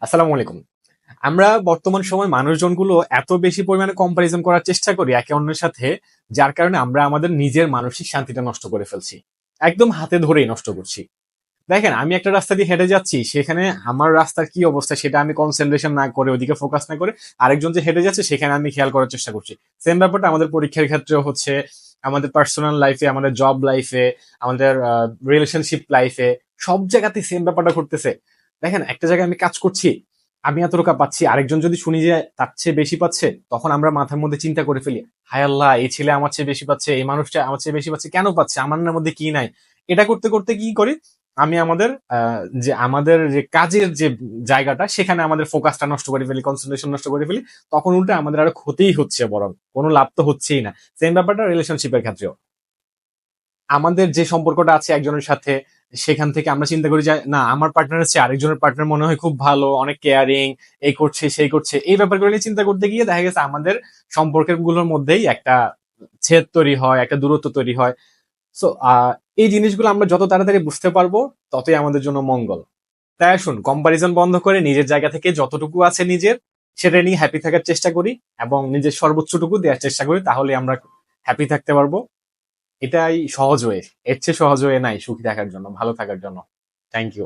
আসসালামু আলাইকুম। আমরা বর্তমান সময় মানুষজনগুলো এত বেশি পরিমাণে কম্পারিজন করার চেষ্টা করি একে অন্যের সাথে, যার কারণে আমরা আমাদের নিজের মানসিক শান্তিটা নষ্ট করে ফেলছি। একদম হাতে ধরেই নষ্ট করছি। দেখেন, আমি একটা রাস্তা দিয়ে হেঁটে যাচ্ছি, সেখানে আমার রাস্তার কি অবস্থা সেটা আমি কনসেন্ট্রেশন না করে, ওদিকে ফোকাস না করে, আরেকজন যে হেঁটে যাচ্ছে সেখানে আমি খেয়াল করার চেষ্টা করছি। সেম ব্যাপারটা আমাদের পরীক্ষার ক্ষেত্রেও হচ্ছে, আমাদের পার্সোনাল লাইফে, আমাদের জব লাইফে, আমাদের রিলেশনশিপ লাইফে, সব জায়গাতে সেম ব্যাপারটা ঘটতেছে। দেখেন, একটা জায়গায় আমি কাজ করছি, আমি এত টাকা পাচ্ছি, আরেকজন যদি শুনি যে তার চেয়ে বেশি পাচ্ছে, তখন আমরা মাথার মধ্যে চিন্তা করে ফেলি, হায় আল্লাহ, এই ছেলে আমার চেয়ে বেশি পাচ্ছে, এই মানুষটা আমার চেয়ে বেশি পাচ্ছে, কেন পাচ্ছে, আমার মধ্যে কি নাই? এটা করতে করতে কি করি, আমি আমাদের যে কাজের যে জায়গাটা, সেখানে আমাদের ফোকাসটা নষ্ট করে ফেলি, কনসেন্ট্রেশন নষ্ট করে ফেলি। তখন উল্টে আমাদের আরো ক্ষতিই হচ্ছে, বরং কোনো লাভ তো হচ্ছেই না। সেম ব্যাপারটা রিলেশনশিপের ক্ষেত্রেও। আমাদের যে সম্পর্কটা আছে একজনের সাথে, সেখান থেকে আমরা চিন্তা করি যে না, আমার পার্টনারের চেয়ে আরেকজনের পার্টনার মনে হয় খুব ভালো, অনেক কেয়ারিং, এই করছে সেই করছে, এই ব্যাপারগুলো নিয়ে চিন্তা করতে গিয়ে দেখা গেছে আমাদের সম্পর্কের গুলোর মধ্যেই একটা ছেদ তৈরি হয়, একটা দূরত্ব তৈরি হয়। সো এই জিনিসগুলো আমরা যত তাড়াতাড়ি বুঝতে পারবো, ততই আমাদের জন্য মঙ্গল। তাই আসুন, কম্পারিজন বন্ধ করে নিজের জায়গা থেকে যতটুকু আছে নিজের, সেটা নিয়ে হ্যাপি থাকার চেষ্টা করি এবং নিজের সর্বোচ্চটুকু দেওয়ার চেষ্টা করি, তাহলে আমরা হ্যাপি থাকতে পারবো। এটাই সহজ ওয়ে। এর চেয়ে সহজ ওয়ে নাই সুখী থাকার জন্য, ভালো থাকার জন্য। Thank you.